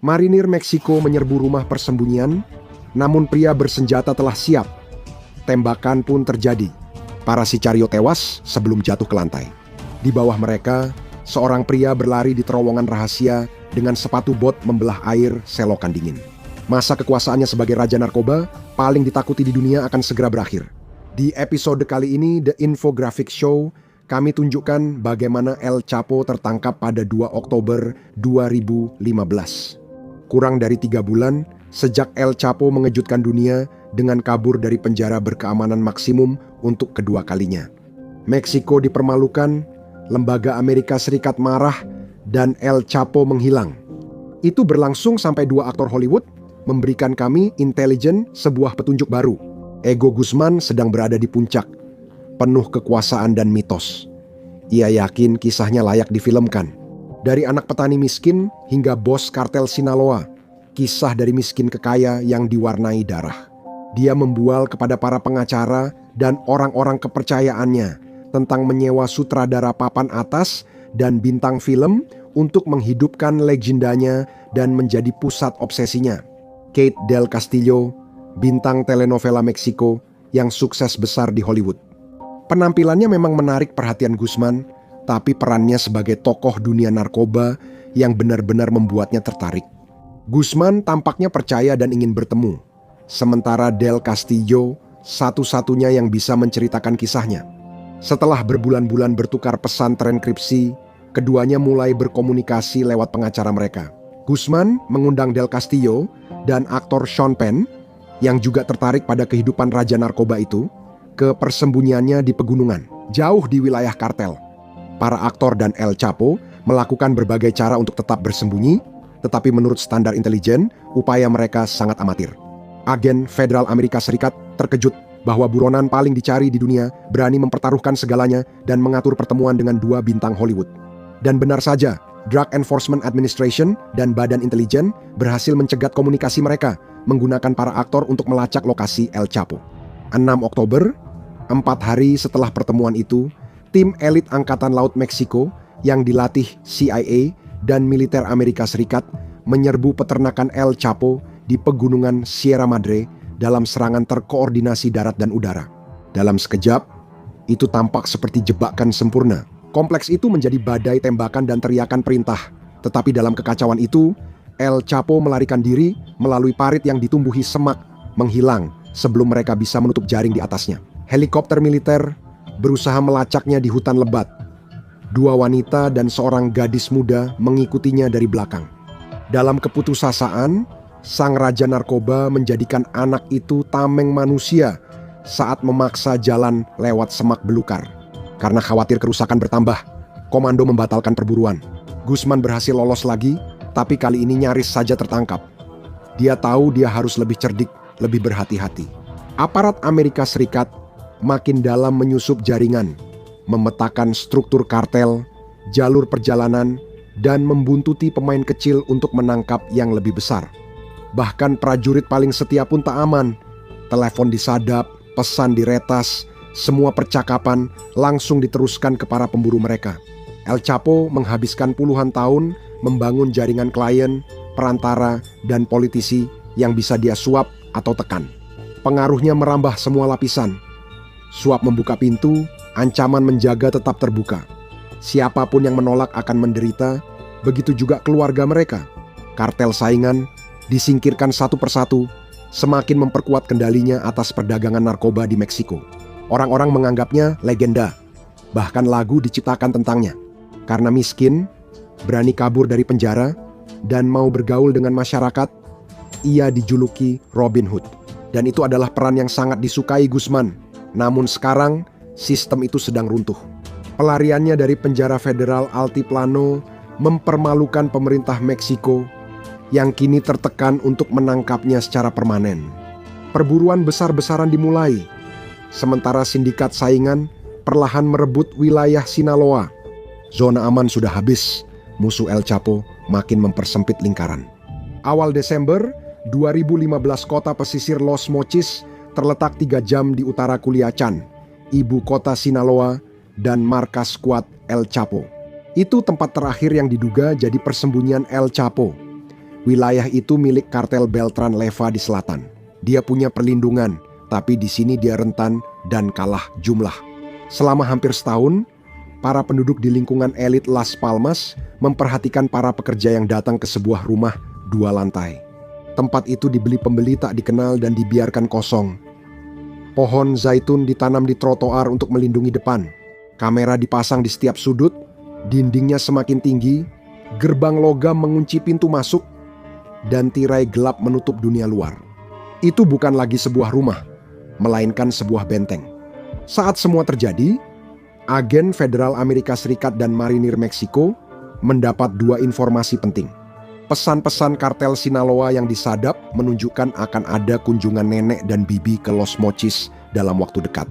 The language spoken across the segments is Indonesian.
Marinir Meksiko menyerbu rumah persembunyian, namun pria bersenjata telah siap. Tembakan pun terjadi. Para Sicario tewas sebelum jatuh ke lantai. Di bawah mereka, seorang pria berlari di terowongan rahasia dengan sepatu bot membelah air selokan dingin. Masa kekuasaannya sebagai raja narkoba paling ditakuti di dunia akan segera berakhir. Di episode kali ini, The Infographic Show, kami tunjukkan bagaimana El Chapo tertangkap pada 2 Oktober 2015. Kurang dari 3 bulan, sejak El Chapo mengejutkan dunia dengan kabur dari penjara berkeamanan maksimum untuk kedua kalinya. Meksiko dipermalukan, lembaga Amerika Serikat marah, dan El Chapo menghilang. Itu berlangsung sampai 2 aktor Hollywood memberikan kami intelijen sebuah petunjuk baru. Ego Guzman sedang berada di puncak, penuh kekuasaan dan mitos. Ia yakin kisahnya layak difilmkan. Dari anak petani miskin hingga bos kartel Sinaloa, kisah dari miskin ke kaya yang diwarnai darah. Dia membual kepada para pengacara dan orang-orang kepercayaannya tentang menyewa sutradara papan atas dan bintang film untuk menghidupkan legendanya dan menjadi pusat obsesinya. Kate Del Castillo, bintang telenovela Meksiko yang sukses besar di Hollywood. Penampilannya memang menarik perhatian Guzman, tapi perannya sebagai tokoh dunia narkoba yang benar-benar membuatnya tertarik. Guzman tampaknya percaya dan ingin bertemu, sementara Del Castillo satu-satunya yang bisa menceritakan kisahnya. Setelah berbulan-bulan bertukar pesan transkripsi, keduanya mulai berkomunikasi lewat pengacara mereka. Guzman mengundang Del Castillo dan aktor Sean Penn, yang juga tertarik pada kehidupan raja narkoba itu, ke persembunyiannya di pegunungan, jauh di wilayah kartel. Para aktor dan El Chapo melakukan berbagai cara untuk tetap bersembunyi, tetapi menurut standar intelijen, upaya mereka sangat amatir. Agen Federal Amerika Serikat terkejut bahwa buronan paling dicari di dunia berani mempertaruhkan segalanya dan mengatur pertemuan dengan 2 bintang Hollywood. Dan benar saja, Drug Enforcement Administration dan Badan Intelijen berhasil mencegat komunikasi mereka menggunakan para aktor untuk melacak lokasi El Chapo. 6 Oktober, 4 hari setelah pertemuan itu, tim elit Angkatan Laut Meksiko yang dilatih CIA dan militer Amerika Serikat menyerbu peternakan El Chapo di pegunungan Sierra Madre dalam serangan terkoordinasi darat dan udara. Dalam sekejap, itu tampak seperti jebakan sempurna. Kompleks itu menjadi badai tembakan dan teriakan perintah. Tetapi dalam kekacauan itu, El Chapo melarikan diri melalui parit yang ditumbuhi semak, menghilang sebelum mereka bisa menutup jaring di atasnya. Helikopter militer berusaha melacaknya di hutan lebat. 2 wanita dan seorang gadis muda mengikutinya dari belakang. Dalam keputusasaan, sang raja narkoba menjadikan anak itu tameng manusia saat memaksa jalan lewat semak belukar. Karena khawatir kerusakan bertambah, komando membatalkan perburuan. Guzman berhasil lolos lagi, tapi kali ini nyaris saja tertangkap. Dia tahu dia harus lebih cerdik, lebih berhati-hati. Aparat Amerika Serikat makin dalam menyusup jaringan, memetakan struktur kartel, jalur perjalanan, dan membuntuti pemain kecil untuk menangkap yang lebih besar. Bahkan prajurit paling setia pun tak aman. Telepon disadap, pesan diretas, semua percakapan langsung diteruskan ke para pemburu mereka. El Chapo menghabiskan puluhan tahun membangun jaringan klien, perantara, dan politisi yang bisa dia suap atau tekan. Pengaruhnya merambah semua lapisan. Suap membuka pintu, ancaman menjaga tetap terbuka. Siapapun yang menolak akan menderita, begitu juga keluarga mereka. Kartel saingan disingkirkan satu persatu, semakin memperkuat kendalinya atas perdagangan narkoba di Meksiko. Orang-orang menganggapnya legenda, bahkan lagu diciptakan tentangnya. Karena miskin, berani kabur dari penjara, dan mau bergaul dengan masyarakat, ia dijuluki Robin Hood. Dan itu adalah peran yang sangat disukai Guzman. Namun sekarang, sistem itu sedang runtuh. Pelariannya dari penjara federal Altiplano mempermalukan pemerintah Meksiko yang kini tertekan untuk menangkapnya secara permanen. Perburuan besar-besaran dimulai, sementara sindikat saingan perlahan merebut wilayah Sinaloa. Zona aman sudah habis, musuh El Chapo makin mempersempit lingkaran. Awal Desember 2015, kota pesisir Los Mochis terletak 3 jam di utara Culiacán, ibu kota Sinaloa dan markas kuat El Chapo. Itu tempat terakhir yang diduga jadi persembunyian El Chapo. Wilayah itu milik kartel Beltran Leyva di selatan. Dia punya perlindungan, tapi di sini dia rentan dan kalah jumlah. Selama hampir setahun, para penduduk di lingkungan elit Las Palmas memperhatikan para pekerja yang datang ke sebuah rumah 2 lantai. Tempat itu dibeli pembeli tak dikenal dan dibiarkan kosong. Pohon zaitun ditanam di trotoar untuk melindungi depan. Kamera dipasang di setiap sudut, dindingnya semakin tinggi, gerbang logam mengunci pintu masuk, dan tirai gelap menutup dunia luar. Itu bukan lagi sebuah rumah, melainkan sebuah benteng. Saat semua terjadi, agen Federal Amerika Serikat dan marinir Meksiko mendapat 2 informasi penting. Pesan-pesan kartel Sinaloa yang disadap menunjukkan akan ada kunjungan nenek dan bibi ke Los Mochis dalam waktu dekat.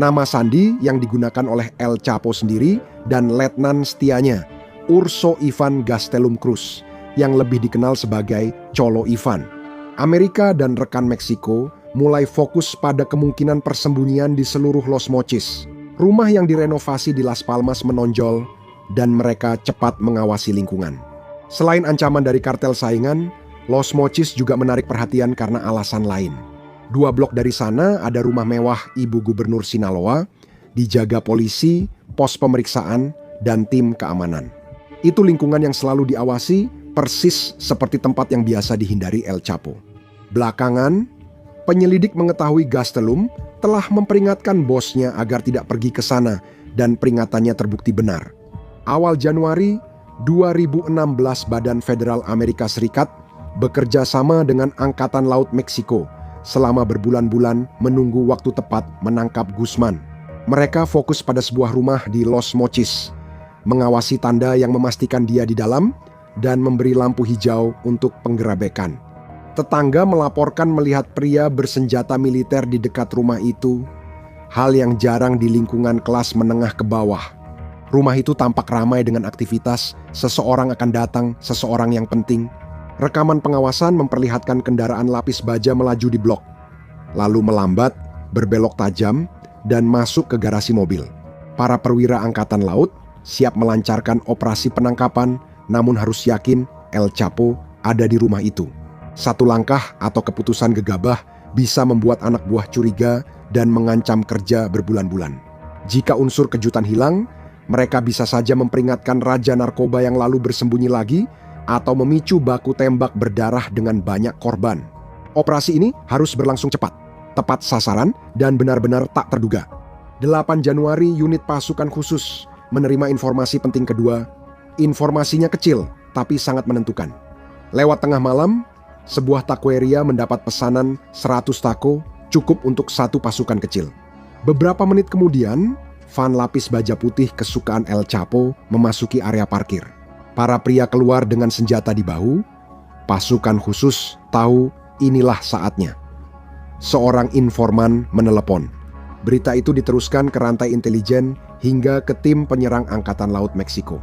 Nama sandi yang digunakan oleh El Chapo sendiri dan letnan setianya, Urso Ivan Gastelum Cruz, yang lebih dikenal sebagai Cholo Ivan. Amerika dan rekan Meksiko mulai fokus pada kemungkinan persembunyian di seluruh Los Mochis. Rumah yang direnovasi di Las Palmas menonjol dan mereka cepat mengawasi lingkungan. Selain ancaman dari kartel saingan, Los Mochis juga menarik perhatian karena alasan lain. 2 blok dari sana ada rumah mewah Ibu Gubernur Sinaloa, dijaga polisi, pos pemeriksaan, dan tim keamanan. Itu lingkungan yang selalu diawasi, persis seperti tempat yang biasa dihindari El Chapo. Belakangan, penyelidik mengetahui Gastelum telah memperingatkan bosnya agar tidak pergi ke sana dan peringatannya terbukti benar. Awal Januari 2016, Badan Federal Amerika Serikat bekerja sama dengan Angkatan Laut Meksiko selama berbulan-bulan menunggu waktu tepat menangkap Guzman. Mereka fokus pada sebuah rumah di Los Mochis, mengawasi tanda yang memastikan dia di dalam, dan memberi lampu hijau untuk penggerebekan. Tetangga melaporkan melihat pria bersenjata militer di dekat rumah itu, hal yang jarang di lingkungan kelas menengah ke bawah. Rumah itu tampak ramai dengan aktivitas, seseorang akan datang, seseorang yang penting. Rekaman pengawasan memperlihatkan kendaraan lapis baja melaju di blok, lalu melambat, berbelok tajam, dan masuk ke garasi mobil. Para perwira angkatan laut siap melancarkan operasi penangkapan, namun harus yakin El Chapo ada di rumah itu. Satu langkah atau keputusan gegabah bisa membuat anak buah curiga dan mengancam kerja berbulan-bulan. Jika unsur kejutan hilang, mereka bisa saja memperingatkan raja narkoba yang lalu bersembunyi lagi atau memicu baku tembak berdarah dengan banyak korban. Operasi ini harus berlangsung cepat, tepat sasaran, dan benar-benar tak terduga. 8 Januari, unit pasukan khusus menerima informasi penting kedua. Informasinya kecil, tapi sangat menentukan. Lewat tengah malam, sebuah taqueria mendapat pesanan 100 taco, cukup untuk 1 pasukan kecil. Beberapa menit kemudian, van lapis baja putih kesukaan El Chapo memasuki area parkir. Para pria keluar dengan senjata di bahu. Pasukan khusus tahu inilah saatnya. Seorang informan menelepon. Berita itu diteruskan ke rantai intelijen hingga ke tim penyerang Angkatan Laut Meksiko.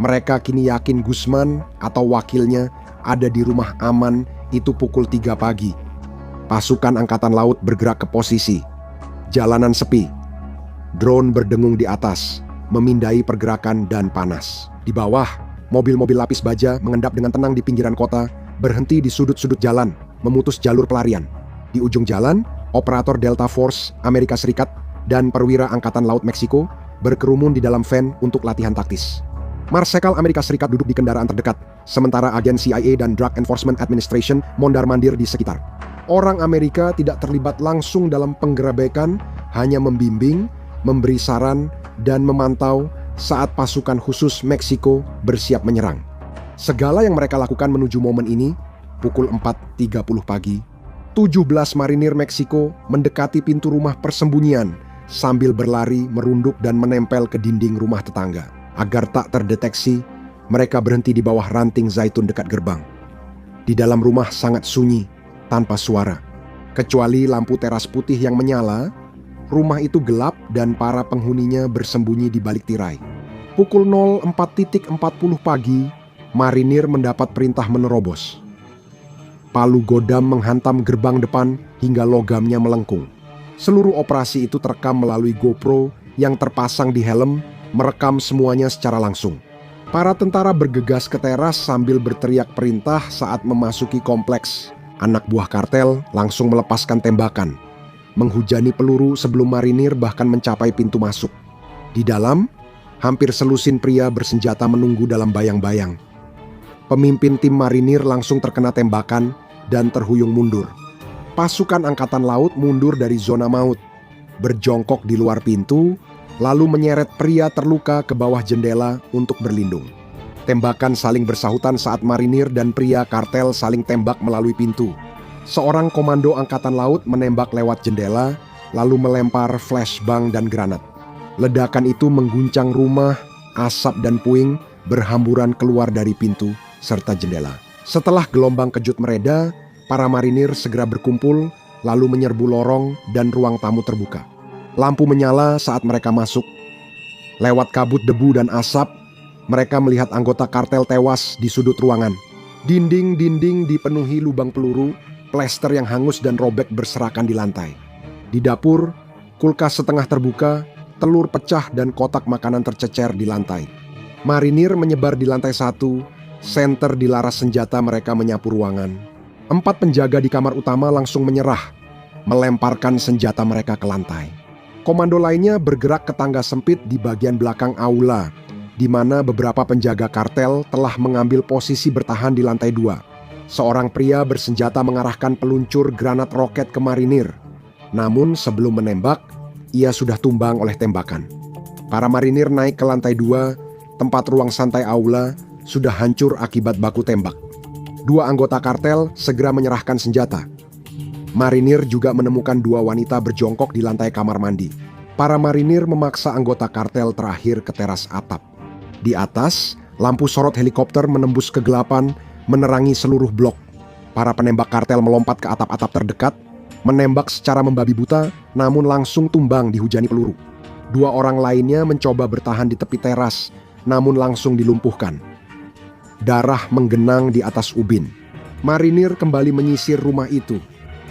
Mereka kini yakin Guzman atau wakilnya ada di rumah aman itu pukul 3 pagi. Pasukan Angkatan Laut bergerak ke posisi. Jalanan sepi. Drone berdengung di atas, memindai pergerakan dan panas. Di bawah, mobil-mobil lapis baja mengendap dengan tenang di pinggiran kota, berhenti di sudut-sudut jalan, memutus jalur pelarian. Di ujung jalan, operator Delta Force Amerika Serikat dan perwira Angkatan Laut Meksiko berkerumun di dalam van untuk latihan taktis. Marsekal Amerika Serikat duduk di kendaraan terdekat, sementara agen CIA dan Drug Enforcement Administration mondar-mandir di sekitar. Orang Amerika tidak terlibat langsung dalam penggerebekan, hanya membimbing, memberi saran, dan memantau saat pasukan khusus Meksiko bersiap menyerang. Segala yang mereka lakukan menuju momen ini, pukul 4.30 pagi, 17 marinir Meksiko mendekati pintu rumah persembunyian sambil berlari, merunduk, dan menempel ke dinding rumah tetangga. Agar tak terdeteksi, mereka berhenti di bawah ranting zaitun dekat gerbang. Di dalam rumah sangat sunyi, tanpa suara. Kecuali lampu teras putih yang menyala, rumah itu gelap dan para penghuninya bersembunyi di balik tirai. Pukul 04.40 pagi, marinir mendapat perintah menerobos. Palu godam menghantam gerbang depan hingga logamnya melengkung. Seluruh operasi itu terekam melalui GoPro yang terpasang di helm, merekam semuanya secara langsung. Para tentara bergegas ke teras sambil berteriak perintah saat memasuki kompleks. Anak buah kartel langsung melepaskan tembakan, menghujani peluru sebelum marinir bahkan mencapai pintu masuk. Di dalam, hampir selusin pria bersenjata menunggu dalam bayang-bayang. Pemimpin tim marinir langsung terkena tembakan dan terhuyung mundur. Pasukan angkatan laut mundur dari zona maut, berjongkok di luar pintu, lalu menyeret pria terluka ke bawah jendela untuk berlindung. Tembakan saling bersahutan saat marinir dan pria kartel saling tembak melalui pintu. Seorang komando angkatan laut menembak lewat jendela, lalu melempar flashbang dan granat. Ledakan itu mengguncang rumah, asap dan puing berhamburan keluar dari pintu serta jendela. Setelah gelombang kejut mereda, para marinir segera berkumpul, lalu menyerbu lorong dan ruang tamu terbuka. Lampu menyala saat mereka masuk. Lewat kabut debu dan asap, mereka melihat anggota kartel tewas di sudut ruangan. Dinding-dinding dipenuhi lubang peluru, plester yang hangus dan robek berserakan di lantai. Di dapur, kulkas setengah terbuka, telur pecah dan kotak makanan tercecer di lantai. Marinir menyebar di lantai 1, senter di laras senjata mereka menyapu ruangan. 4 penjaga di kamar utama langsung menyerah, melemparkan senjata mereka ke lantai. Komando lainnya bergerak ke tangga sempit di bagian belakang aula, di mana beberapa penjaga kartel telah mengambil posisi bertahan di lantai 2. Seorang pria bersenjata mengarahkan peluncur granat roket ke marinir. Namun sebelum menembak, ia sudah tumbang oleh tembakan. Para marinir naik ke lantai 2, tempat ruang santai aula sudah hancur akibat baku tembak. 2 anggota kartel segera menyerahkan senjata. Marinir juga menemukan 2 wanita berjongkok di lantai kamar mandi. Para marinir memaksa anggota kartel terakhir ke teras atap. Di atas, lampu sorot helikopter menembus kegelapan, menerangi seluruh blok. Para penembak kartel melompat ke atap-atap terdekat, menembak secara membabi buta, namun langsung tumbang dihujani peluru. 2 orang lainnya mencoba bertahan di tepi teras, namun langsung dilumpuhkan. Darah menggenang di atas ubin. Marinir kembali menyisir rumah itu.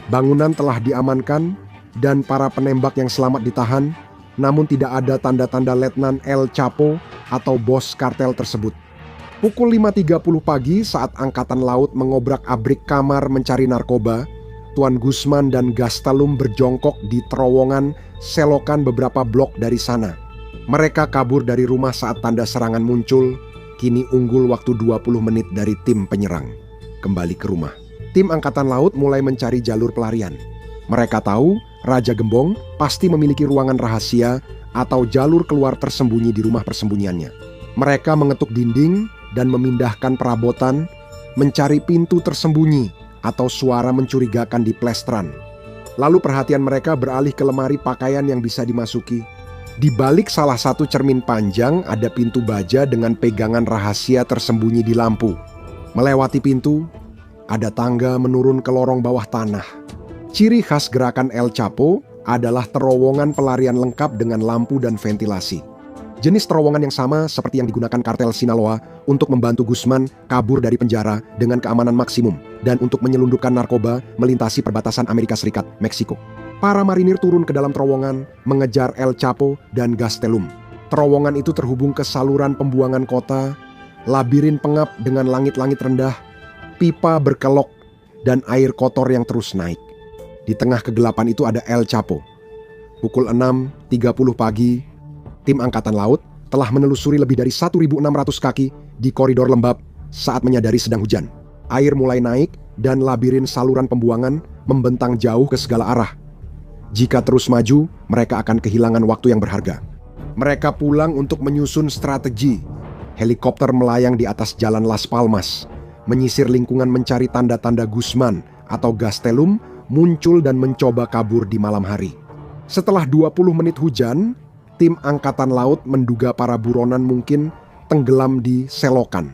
Bangunan telah diamankan dan para penembak yang selamat ditahan, namun tidak ada tanda-tanda Letnan El Chapo atau bos kartel tersebut. Pukul 5.30 pagi saat angkatan laut mengobrak-abrik kamar mencari narkoba, Tuan Guzman dan Gastelum berjongkok di terowongan selokan beberapa blok dari sana. Mereka kabur dari rumah saat tanda serangan muncul, kini unggul waktu 20 menit dari tim penyerang. Kembali ke rumah. Tim angkatan laut mulai mencari jalur pelarian. Mereka tahu Raja Gembong pasti memiliki ruangan rahasia atau jalur keluar tersembunyi di rumah persembunyiannya. Mereka mengetuk dinding dan memindahkan perabotan, mencari pintu tersembunyi atau suara mencurigakan di plesteran. Lalu perhatian mereka beralih ke lemari pakaian yang bisa dimasuki. Di balik salah satu cermin panjang ada pintu baja dengan pegangan rahasia tersembunyi di lampu. Melewati pintu, ada tangga menurun ke lorong bawah tanah. Ciri khas gerakan El Chapo adalah terowongan pelarian lengkap dengan lampu dan ventilasi. Jenis terowongan yang sama seperti yang digunakan kartel Sinaloa untuk membantu Guzman kabur dari penjara dengan keamanan maksimum dan untuk menyelundupkan narkoba melintasi perbatasan Amerika Serikat, Meksiko. Para marinir turun ke dalam terowongan mengejar El Chapo dan Gastelum. Terowongan itu terhubung ke saluran pembuangan kota, labirin pengap dengan langit-langit rendah, pipa berkelok, dan air kotor yang terus naik. Di tengah kegelapan itu ada El Chapo. Pukul 6.30 pagi, tim angkatan laut telah menelusuri lebih dari 1.600 kaki di koridor lembab saat menyadari sedang hujan. Air mulai naik dan labirin saluran pembuangan membentang jauh ke segala arah. Jika terus maju, mereka akan kehilangan waktu yang berharga. Mereka pulang untuk menyusun strategi. Helikopter melayang di atas jalan Las Palmas, menyisir lingkungan mencari tanda-tanda Guzman atau Gastelum muncul dan mencoba kabur di malam hari. Setelah 20 menit hujan, tim angkatan laut menduga para buronan mungkin tenggelam di selokan.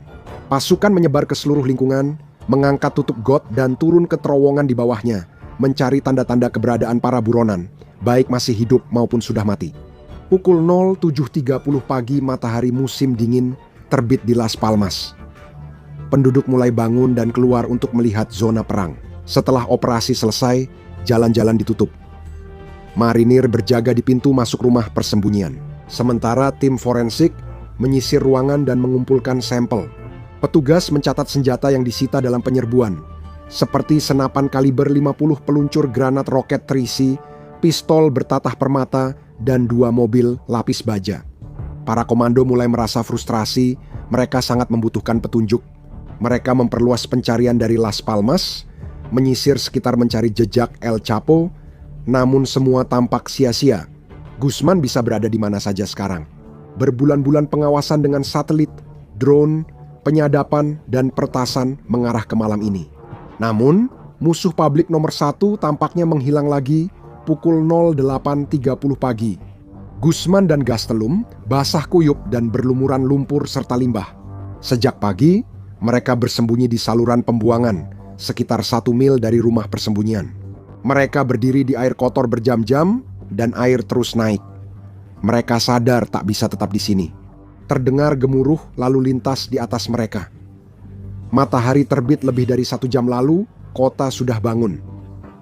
Pasukan menyebar ke seluruh lingkungan, mengangkat tutup got dan turun ke terowongan di bawahnya, mencari tanda-tanda keberadaan para buronan, baik masih hidup maupun sudah mati. Pukul 07.30 pagi matahari musim dingin terbit di Las Palmas. Penduduk mulai bangun dan keluar untuk melihat zona perang. Setelah operasi selesai, jalan-jalan ditutup. Marinir berjaga di pintu masuk rumah persembunyian. Sementara tim forensik menyisir ruangan dan mengumpulkan sampel. Petugas mencatat senjata yang disita dalam penyerbuan, seperti senapan kaliber 50 peluncur granat roket terisi, pistol bertatah permata, dan 2 mobil lapis baja. Para komando mulai merasa frustrasi, mereka sangat membutuhkan petunjuk. Mereka memperluas pencarian dari Las Palmas, menyisir sekitar mencari jejak El Chapo, namun semua tampak sia-sia. Guzman bisa berada di mana saja sekarang. Berbulan-bulan pengawasan dengan satelit, drone, penyadapan, dan pertasan mengarah ke malam ini. Namun, musuh publik nomor 1 tampaknya menghilang lagi pukul 08.30 pagi. Guzman dan Gastelum basah kuyup dan berlumuran lumpur serta limbah. Sejak pagi, mereka bersembunyi di saluran pembuangan sekitar 1 mil dari rumah persembunyian. Mereka berdiri di air kotor berjam-jam dan air terus naik. Mereka sadar tak bisa tetap di sini. Terdengar gemuruh lalu lintas di atas mereka. Matahari terbit lebih dari 1 jam lalu, kota sudah bangun.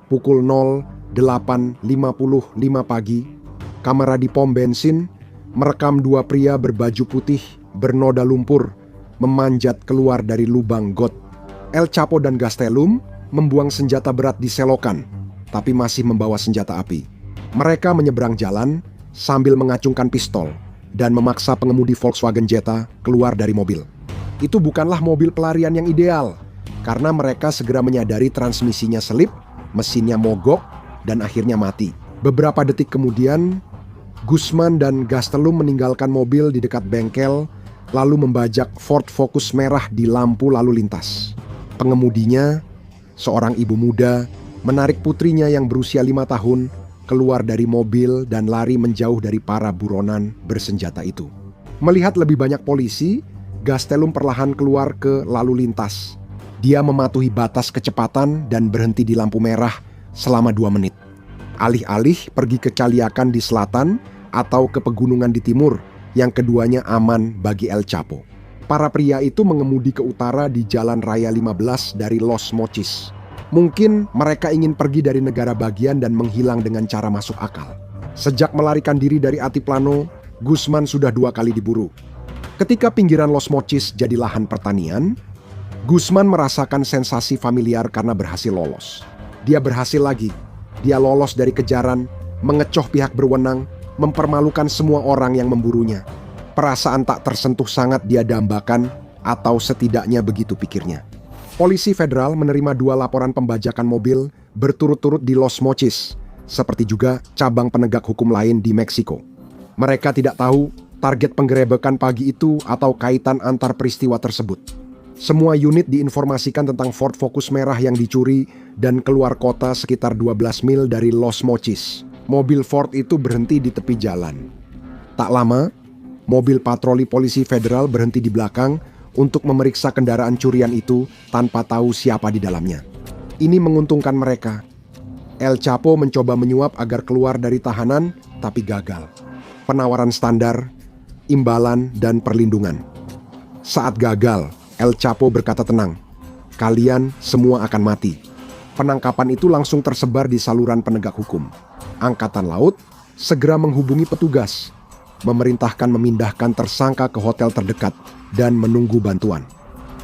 Pukul 08.55 pagi, kamera di pom bensin merekam 2 pria berbaju putih bernoda lumpur memanjat keluar dari lubang got. El Chapo dan Gastelum membuang senjata berat di selokan, tapi masih membawa senjata api. Mereka menyeberang jalan sambil mengacungkan pistol dan memaksa pengemudi Volkswagen Jetta keluar dari mobil. Itu bukanlah mobil pelarian yang ideal, karena mereka segera menyadari transmisinya selip, mesinnya mogok, dan akhirnya mati. Beberapa detik kemudian, Guzman dan Gastelum meninggalkan mobil di dekat bengkel, lalu membajak Ford Focus merah di lampu lalu lintas. Pengemudinya, seorang ibu muda, menarik putrinya yang berusia 5 tahun, keluar dari mobil dan lari menjauh dari para buronan bersenjata itu. Melihat lebih banyak polisi, Gastelum perlahan keluar ke lalu lintas. Dia mematuhi batas kecepatan dan berhenti di lampu merah selama 2 menit. Alih-alih pergi ke Caliacan di selatan atau ke pegunungan di timur, yang keduanya aman bagi El Chapo. Para pria itu mengemudi ke utara di Jalan Raya 15 dari Los Mochis. Mungkin mereka ingin pergi dari negara bagian dan menghilang dengan cara masuk akal. Sejak melarikan diri dari Altiplano, Guzman sudah 2 kali diburu. Ketika pinggiran Los Mochis jadi lahan pertanian, Guzman merasakan sensasi familiar karena berhasil lolos. Dia berhasil lagi. Dia lolos dari kejaran, mengecoh pihak berwenang, mempermalukan semua orang yang memburunya. Perasaan tak tersentuh sangat dia dambakan, atau setidaknya begitu pikirnya. Polisi federal menerima 2 laporan pembajakan mobil berturut-turut di Los Mochis, seperti juga cabang penegak hukum lain di Meksiko. Mereka tidak tahu target penggerebekan pagi itu atau kaitan antar peristiwa tersebut. Semua unit diinformasikan tentang Ford Focus merah yang dicuri dan keluar kota sekitar 12 mil dari Los Mochis. Mobil Ford itu berhenti di tepi jalan. Tak lama, mobil patroli polisi federal berhenti di belakang untuk memeriksa kendaraan curian itu tanpa tahu siapa di dalamnya. Ini menguntungkan mereka. El Chapo mencoba menyuap agar keluar dari tahanan, tapi gagal. Penawaran standar, imbalan, dan perlindungan. Saat gagal, El Chapo berkata tenang, "Kalian semua akan mati." Penangkapan itu langsung tersebar di saluran penegak hukum. Angkatan Laut segera menghubungi petugas, memerintahkan memindahkan tersangka ke hotel terdekat dan menunggu bantuan.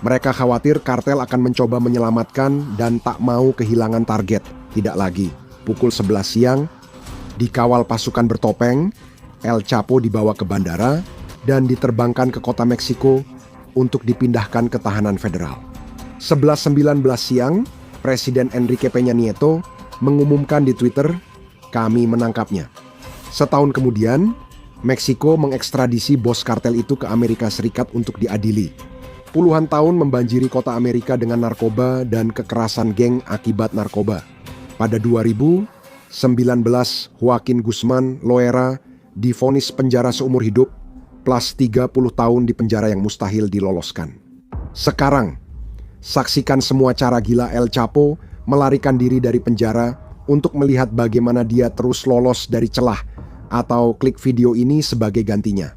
Mereka khawatir kartel akan mencoba menyelamatkan dan tak mau kehilangan target. Tidak lagi. Pukul 11 siang, dikawal pasukan bertopeng, El Chapo dibawa ke bandara dan diterbangkan ke kota Meksiko untuk dipindahkan ke tahanan federal. 11.19 siang, Presiden Enrique Peña Nieto mengumumkan di Twitter, "Kami menangkapnya." Setahun kemudian, Meksiko mengekstradisi bos kartel itu ke Amerika Serikat untuk diadili. Puluhan tahun membanjiri kota Amerika dengan narkoba dan kekerasan geng akibat narkoba. Pada 2019, Joaquin Guzman Loera divonis penjara seumur hidup plus 30 tahun di penjara yang mustahil diloloskan. Sekarang, saksikan semua cara gila El Chapo melarikan diri dari penjara untuk melihat bagaimana dia terus lolos dari celah, atau klik video ini sebagai gantinya.